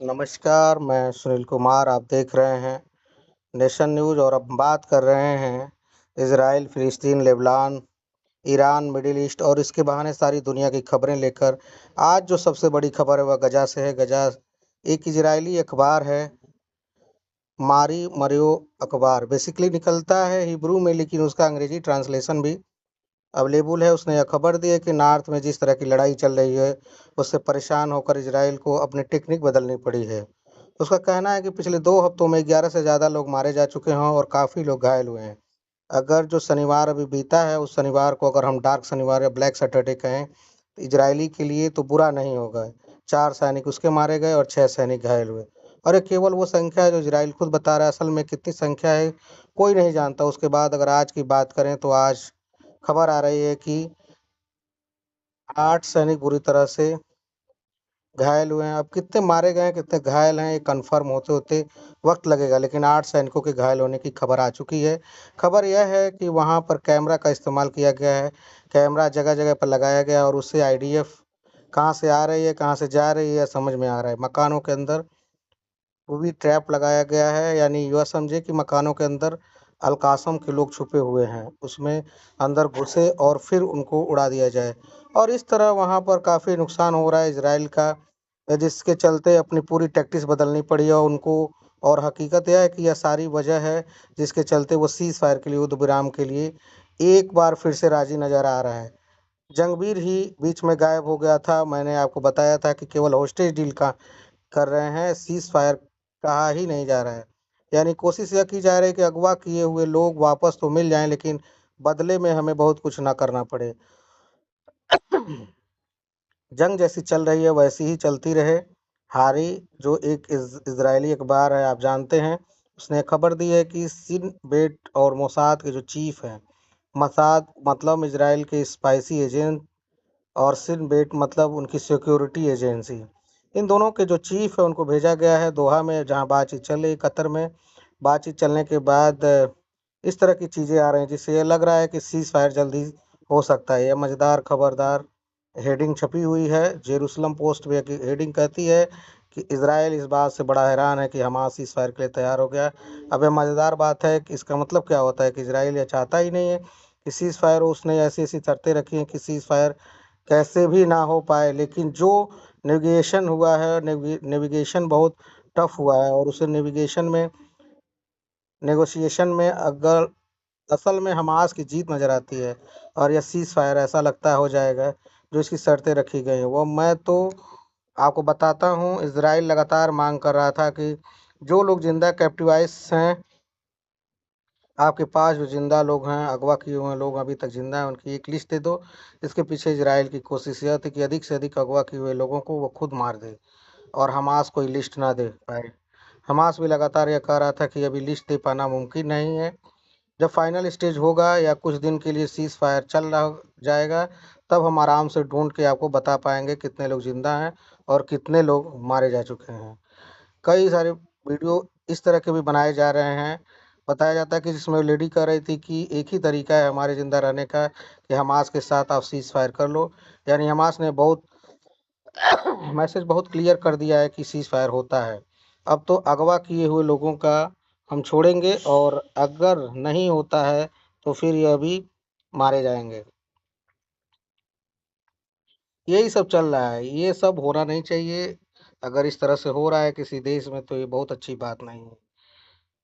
नमस्कार, मैं सुनील कुमार। आप देख रहे हैं नेशन न्यूज़ और अब बात कर रहे हैं इज़राइल, फ़िलिस्तीन, लेबनान, ईरान, मिडिल ईस्ट और इसके बहाने सारी दुनिया की खबरें लेकर। आज जो सबसे बड़ी खबर है वह गजा से है। गजा एक इजरायली अखबार है, मारी मरियो अखबार। बेसिकली निकलता है हिब्रू में, लेकिन उसका अंग्रेजी ट्रांसलेशन भी अवेलेबल है। उसने यह खबर दी है कि नॉर्थ में जिस तरह की लड़ाई चल रही है, उससे परेशान होकर इजराइल को अपनी टेक्निक बदलनी पड़ी है। उसका कहना है कि पिछले 2 हफ्तों में 11 से ज़्यादा लोग मारे जा चुके हैं और काफ़ी लोग घायल हुए हैं। अगर जो शनिवार अभी बीता है, उस शनिवार को अगर हम डार्क शनिवार या ब्लैक सैटरडे कहें, तो इजरायली के लिए तो बुरा नहीं होगा। 4 सैनिक उसके मारे गए और 6 सैनिक घायल हुए। और ये केवल वो संख्या है जो इजराइल खुद बता रहा है। असल में कितनी संख्या है, कोई नहीं जानता। उसके बाद अगर आज की बात करें, तो आज खबर आ रही है कि 8 सैनिक बुरी तरह से घायल हुए हैं। अब कितने मारे गए हैं, कितने घायल हैं, ये कन्फर्म होते-होते वक़्त लगेगा, लेकिन 8 सैनिकों के घायल होने की खबर आ चुकी है। खबर यह है कि वहाँ पर कैमरा का इस्तेमाल किया गया है। कैमरा जगह-जगह पर लगाया गया है और उससे आईडीएफ कहाँ से आ रही है, कहाँ से जा रही है, समझ में आ रहा है। मकानों के अंदर बूबी ट्रैप लगाया गया है, यानी यह समझिए कि मकानों के अंदर अल-कासम के लोग छुपे हुए हैं। उसमें अंदर घुसे और फिर उनको उड़ा दिया जाए। और इस तरह वहाँ पर काफ़ी नुकसान हो रहा है इज़राइल का, जिसके चलते अपनी पूरी टैक्टिस बदलनी पड़ी है उनको। और हकीकत यह है कि यह सारी वजह है जिसके चलते वो सीज़ फायर के लिए, युद्ध विराम के लिए एक बार फिर से राज़ी नज़र आ रहा है। जंगबीर ही बीच में गायब हो गया था। मैंने आपको बताया था कि केवल होस्टेज डील का कर रहे हैं, सीज़ फायर कहा ही नहीं जा रहा है। यानी कोशिश यह की जा रही है कि अगवा किए हुए लोग वापस तो मिल जाएँ, लेकिन बदले में हमें बहुत कुछ ना करना पड़े। जंग जैसी चल रही है वैसी ही चलती रहे। हारी जो एक इज़राइली अखबार है, आप जानते हैं, उसने खबर दी है कि सिन बेट और मोसाद के जो चीफ हैं, मोसाद मतलब इज़राइल के स्पाइसी एजेंट और सिन बेट मतलब उनकी सिक्योरिटी एजेंसी। इन दोनों के जो चीफ है उनको भेजा गया है दोहा में, जहाँ बातचीत चल रही है कतर में। बातचीत चलने के बाद इस तरह की चीज़ें आ रही हैं जिससे ये लग रहा है कि सीज़ फायर जल्दी हो सकता है। यह मज़ेदार खबरदार हेडिंग छपी हुई है। जेरूसलम पोस्ट में की हेडिंग कहती है कि इज़राइल इस बात से बड़ा हैरान है कि हमास सीज़ फायर के लिए तैयार हो गया। अब यह मज़ेदार बात है कि इसका मतलब क्या होता है कि इज़राइल यह चाहता ही नहीं है कि सीज़ फायर हो। उसने ऐसी-ऐसी शर्तें रखी हैं कि सीज़ फायर कैसे भी ना हो पाए, लेकिन जो नेविगेशन हुआ है, नेविगेशन बहुत टफ हुआ है और उस नेविगेशन में, नेगोशिएशन में अगर असल में हमास की जीत नज़र आती है और यह सीज़ फायर ऐसा लगता है हो जाएगा जो इसकी शर्तें रखी गई हैं। वो मैं तो आपको बताता हूँ, इज़राइल लगातार मांग कर रहा था कि जो लोग ज़िंदा कैप्टिवाइज़ हैं, आपके पास जो ज़िंदा लोग हैं, अगवा किए हुए लोग अभी तक ज़िंदा हैं, उनकी एक लिस्ट दे दो। इसके पीछे इज़राइल की कोशिश यह थी कि अधिक से अधिक अगवा किए हुए लोगों को वो खुद मार दे और हमास कोई लिस्ट ना दे पाए। हमास भी लगातार यह कह रहा था कि अभी लिस्ट दे पाना मुमकिन नहीं है। जब फाइनल स्टेज होगा या कुछ दिन के लिए सीज़ फायर चल रहा जाएगा, तब हम आराम से ढूँढ के आपको बता पाएँगे कितने लोग ज़िंदा हैं और कितने लोग मारे जा चुके हैं। कई सारे वीडियो इस तरह के भी बनाए जा रहे हैं। बताया जाता है कि जिसमें लेडी कह रही थी कि एक ही तरीका है हमारे ज़िंदा रहने का कि हमास के साथ आप सीज़ फायर कर लो। यानी हमास ने बहुत मैसेज बहुत क्लियर कर दिया है कि सीज़ फायर होता है। अब तो अगवा किए हुए लोगों का हम छोड़ेंगे और अगर नहीं होता है तो फिर यह भी मारे जाएँगे। यही सब चल रहा है। ये सब होना नहीं चाहिए। अगर इस तरह से हो रहा है किसी देश में तो ये बहुत अच्छी बात नहीं है।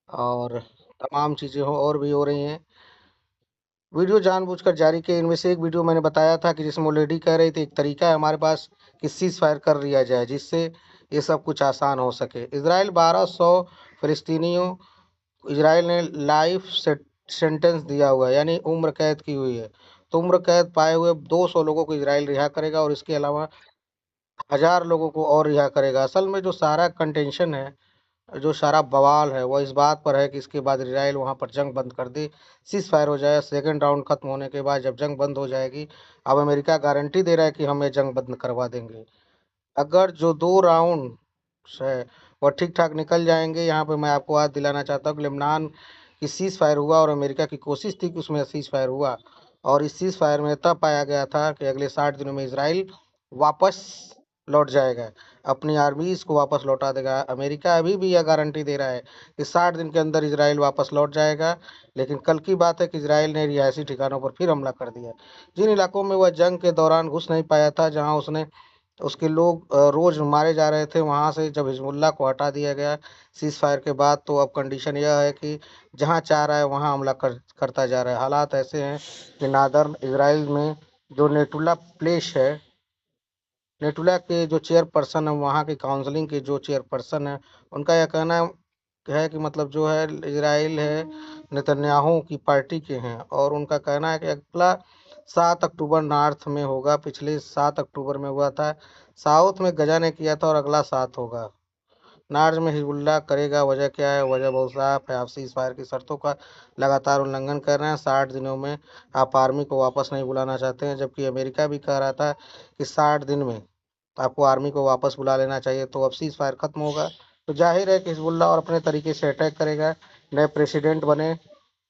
और तमाम चीज़ें और भी हो रही हैं। वीडियो जानबूझकर जारी किए। इनमें से एक वीडियो मैंने बताया था कि जिसमें वो लेडी कह रही थी एक तरीका है हमारे पास कि सीज़ फायर कर लिया जाए जिससे ये सब कुछ आसान हो सके। इज़राइल 1200 फ़िलिस्तीनियों इज़राइल ने लाइफ सेंटेंस दिया हुआ है, यानी उम्र कैद की हुई है। तो उम्र कैद पाए हुए 200 लोगों को इज़राइल रिहा करेगा और इसके अलावा 1000 लोगों को और रिहा करेगा। असल में जो सारा कंटेंशन है, जो सारा बवाल है, वो इस बात पर है कि इसके बाद इज़राइल वहाँ पर जंग बंद कर दे, सीज़ फायर हो जाए। सेकंड राउंड खत्म होने के बाद जब जंग बंद हो जाएगी, अब अमेरिका गारंटी दे रहा है कि हम ये जंग बंद करवा देंगे। अगर जो 2 राउंड्स है, वो ठीक-ठाक निकल जाएँगे। यहाँ पे मैं आपको याद दिलाना चाहता हूँ कि लेबनान की सीज़ फायर हुआ और अमेरिका की कोशिश थी कि उसमें सीज़ फायर हुआ और इस सीज़ फायर में तब पाया गया था कि अगले 60 दिनों में इज़राइल वापस लौट जाएगा, अपनी आर्मीज़ को वापस लौटा देगा। अमेरिका अभी भी यह गारंटी दे रहा है कि 60 दिन के अंदर इज़राइल वापस लौट जाएगा, लेकिन कल की बात है कि इज़राइल ने रिहायशी ठिकानों पर फिर हमला कर दिया। जिन इलाकों में वह जंग के दौरान घुस नहीं पाया था, जहां उसके लोग रोज़ मारे जा रहे थे, वहां से जब हिजबुल्लाह को हटा दिया गया सीज़ फायर के बाद, तो अब कंडीशन यह है कि जहां चाह रहा है वहां हमला करता जा रहा है। हालात ऐसे हैं कि नादर्न इज़राइल में जो नेटुला प्लेस है, नेटुला के जो चेयरपर्सन है, वहाँ की काउंसलिंग के जो चेयरपर्सन है, उनका यह कहना है कि मतलब जो है इजराइल है नेतन्याहू की पार्टी के हैं, और उनका कहना है कि अगला 7 अक्टूबर नॉर्थ में होगा। पिछले 7 अक्टूबर में हुआ था, साउथ में गजा ने किया था, और अगला 7 होगा। नार्ज में हिजबुल्लाह करेगा। वजह क्या है? वजह बहुत साफ है, आप सीज फायर की शर्तों का लगातार उल्लंघन कर रहे हैं। 60 दिनों में आप आर्मी को वापस नहीं बुलाना चाहते हैं, जबकि अमेरिका भी कह रहा था कि 60 दिन में आपको आर्मी को वापस बुला लेना चाहिए। तो अब सीज फायर खत्म होगा, तो जाहिर है कि हिजबुल्लाह और अपने तरीके से अटैक करेगा। नए प्रेसिडेंट बने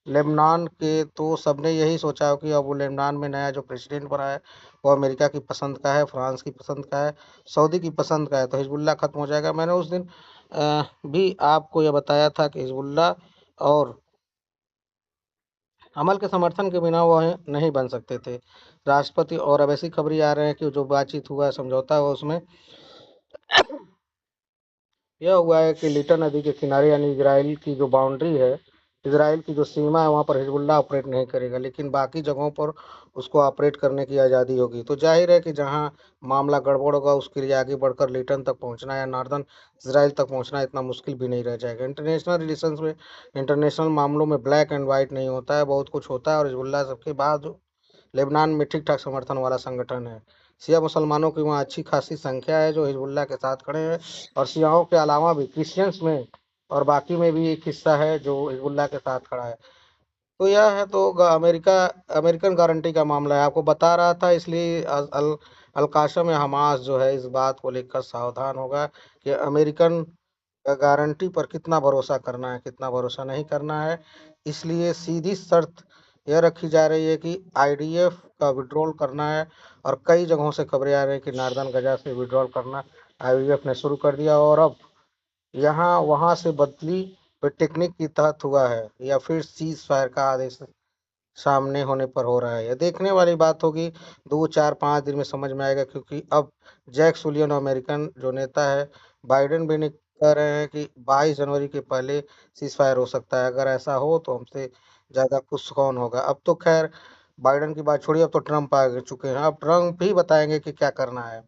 लेबनान के, तो सबने यही सोचा हो कि अब वो लेबनान में नया जो प्रेसिडेंट बना है वो अमेरिका की पसंद का है, फ्रांस की पसंद का है, सऊदी की पसंद का है, तो हिजबुल्लाह खत्म हो जाएगा। मैंने उस दिन भी आपको यह बताया था कि हिजबुल्लाह और अमल के समर्थन के बिना वह नहीं बन सकते थे राष्ट्रपति। और अब ऐसी खबरें आ रहे हैं कि जो बातचीत हुआ है, समझौता हुआ, उसमें यह हुआ है कि लीटर नदी के किनारे यानी इजराइल की जो बाउंड्री है, इजराइल की जो सीमा है, वहाँ पर हिजबुल्लाह ऑपरेट नहीं करेगा, लेकिन बाकी जगहों पर उसको ऑपरेट करने की आज़ादी होगी। तो जाहिर है कि जहाँ मामला गड़बड़ होगा, उसके लिए आगे बढ़कर लीटन तक पहुँचना या नॉर्दर्न इसराइल तक पहुँचना इतना मुश्किल भी नहीं रह जाएगा। इंटरनेशनल रिलेशंस में, इंटरनेशनल मामलों में ब्लैक एंड वाइट नहीं होता है, बहुत कुछ होता है। और हिजबुल्लाह सबके बाद लेबनान में ठीक ठाक समर्थन वाला संगठन है। शिया मुसलमानों की वहाँ अच्छी खासी संख्या है जो हिजबुल्लाह के साथ खड़े हैं, और शियाओं के अलावा भी क्रिश्चियंस में और बाकी में भी एक हिस्सा है जो हिजबुल्लाह के साथ खड़ा है। तो यह है, तो अमेरिकन गारंटी का मामला है, आपको बता रहा था। इसलिए अल कासम या हमास जो है, इस बात को लेकर सावधान होगा कि अमेरिकन गारंटी पर कितना भरोसा करना है, कितना भरोसा नहीं करना है। इसलिए सीधी शर्त यह रखी जा रही है कि आईडीएफ का विड्रॉल करना है, और कई जगहों से खबरें आ रही हैं कि नार्दर्न गजा से विड्रॉल करना आईडीएफ ने शुरू कर दिया, और अब यहाँ वहाँ से बदली टेक्निक के तहत हुआ है, या फिर सीज फायर का आदेश सामने होने पर हो रहा है। यह देखने वाली बात होगी, 2 4 5 दिन में समझ में आएगा, क्योंकि अब जैक सुलियन अमेरिकन जो नेता है, बाइडेन भी कह रहे हैं कि 22 जनवरी के पहले सीज फायर हो सकता है। अगर ऐसा हो तो हमसे ज़्यादा खुश कौन होगा। अब तो खैर बाइडेन की बात छोड़िए, अब तो ट्रंप आ चुके हैं, अब ट्रंप ही बताएंगे कि क्या करना है।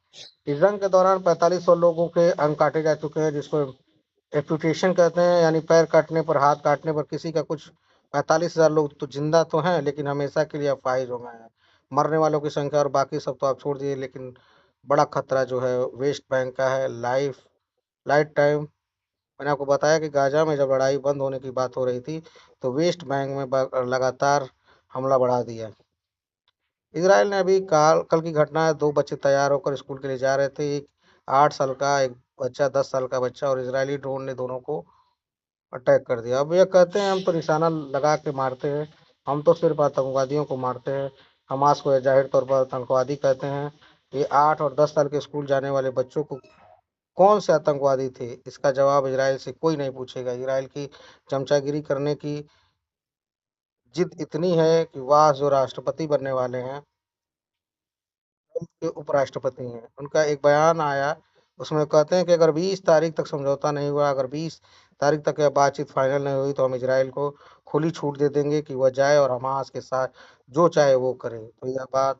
इस जंग के दौरान 4500 लोगों के अंग काटे जा चुके हैं, जिसको एम्पुटेशन कहते हैं, यानी पैर काटने पर, हाथ काटने पर किसी का कुछ। 45,000 लोग तो जिंदा तो हैं, लेकिन हमेशा के लिए अपाहिज हो गए हैं। मरने वालों की संख्या और बाकी सब तो आप छोड़ दीजिए, लेकिन बड़ा खतरा जो है वेस्ट बैंक का है। लाइफ टाइम मैंने आपको बताया कि गाजा में जब लड़ाई बंद होने की बात हो रही थी, तो वेस्ट बैंक में लगातार हमला बढ़ा दिया। इसराइल ने अभी कल की घटना है, 2 बच्चे तैयार होकर स्कूल के लिए जा रहे थे, एक 8 साल का, एक बच्चा 10 साल का बच्चा, और इजरायली ड्रोन ने दोनों को अटैक कर दिया। अब ये कहते हैं हम तो निशाना लगा के मारते हैं, हम तो सिर्फ आतंकवादियों को मारते हैं। हमास को जाहिर तौर पर आतंकवादी कहते हैं। ये 8 और 10 साल के स्कूल जाने वाले बच्चों को कौन से आतंकवादी थे, इसका जवाब इजराइल से कोई नहीं पूछेगा। इजराइल की चमचागिरी करने की जिद इतनी है कि वह जो राष्ट्रपति बनने वाले हैं, के उपराष्ट्रपति हैं, उनका एक बयान आया, उसमें कहते हैं कि अगर 20 तारीख तक समझौता नहीं हुआ, अगर 20 तारीख तक यह बातचीत फाइनल नहीं हुई, तो हम इजराइल को खुली छूट दे देंगे कि वह जाए और हमास के साथ जो चाहे वो करे। तो यह बात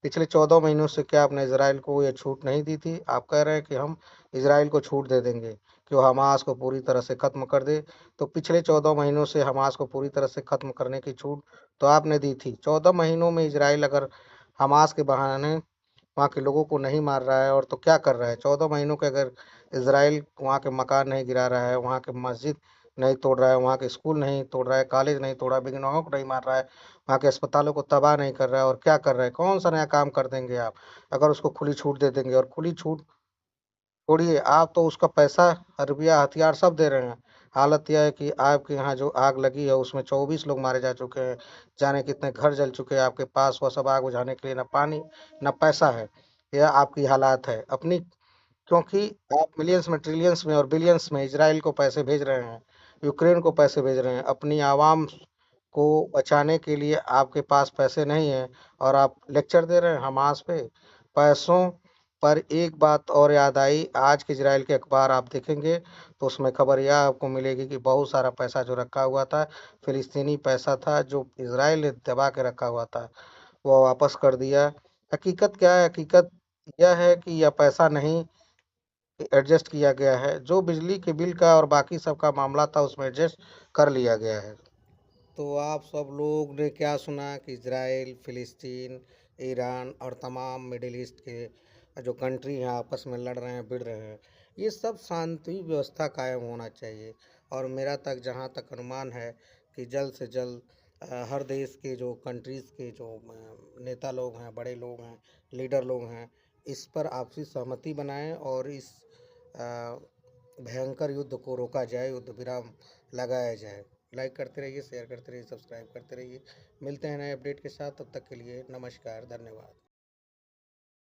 पिछले 14 महीनों से क्या आपने इजराइल को ये छूट नहीं दी थी? आप कह रहे हैं कि हम इजराइल को छूट दे देंगे कि वो हमास को पूरी तरह से खत्म कर दे। तो पिछले 14 महीनों से हमास को पूरी तरह से खत्म करने की छूट तो आपने दी थी। 14 महीनों में इजराइल अगर हमास के बहाने वहाँ के लोगों को नहीं मार रहा है, और तो क्या कर रहा है? 14 महीनों के अगर इजराइल वहाँ के मकान नहीं गिरा रहा है, वहाँ के मस्जिद नहीं तोड़ रहा है, वहाँ के स्कूल नहीं तोड़ रहा है, कॉलेज नहीं तोड़ा, बेगुनाहों को नहीं मार रहा है, वहाँ के अस्पतालों को तबाह नहीं कर रहा है, और क्या कर रहा है? कौन सा नया काम कर देंगे आप अगर उसको खुली छूट दे देंगे? और खुली छूट छोड़िए, आप तो उसका पैसा, रुपया, हथियार सब दे रहे हैं। हालत यह है कि आपके यहाँ जो आग लगी है, उसमें 24 लोग मारे जा चुके हैं, जाने कितने घर जल चुके हैं। आपके पास वह सब आग बुझाने के लिए न पानी न पैसा है। यह आपकी हालात है। अपनी क्योंकि आप मिलियंस में, ट्रिलियंस में और बिलियंस में इजराइल को पैसे भेज रहे हैं, यूक्रेन को पैसे भेज रहे हैं, अपनी आवाम को बचाने के लिए आपके पास पैसे नहीं है और आप लेक्चर दे रहे हैं हमास पे पैसों पर। एक बात और याद आई, आज के इजराइल के अखबार आप देखेंगे तो उसमें खबर यह आपको मिलेगी कि बहुत सारा पैसा जो रखा हुआ था, फिलिस्तीनी पैसा था जो इजराइल ने दबा के रखा हुआ था, वो वापस कर दिया। हकीकत क्या है? हकीकत यह है कि यह पैसा नहीं एडजस्ट किया गया है, जो बिजली के बिल का और बाकी सब का मामला था उसमें एडजस्ट कर लिया गया है। तो आप सब लोग ने क्या सुना कि इजराइल, फिलिस्तीन, ईरान और तमाम मिडिल ईस्ट के जो कंट्री हैं आपस में लड़ रहे हैं, भिड़ रहे हैं। ये सब शांति व्यवस्था कायम होना चाहिए। और मेरा तक जहाँ तक अनुमान है कि जल्द से जल्द हर देश के जो कंट्रीज़ के जो नेता लोग हैं, बड़े लोग हैं, लीडर लोग हैं, इस पर आपसी सहमति बनाएं और इस भयंकर युद्ध को रोका जाए, युद्ध विराम लगाया जाए। लाइक करते रहिए, शेयर करते रहिए, सब्सक्राइब करते रहिए। मिलते हैं नए अपडेट के साथ, तब तक के लिए नमस्कार, धन्यवाद।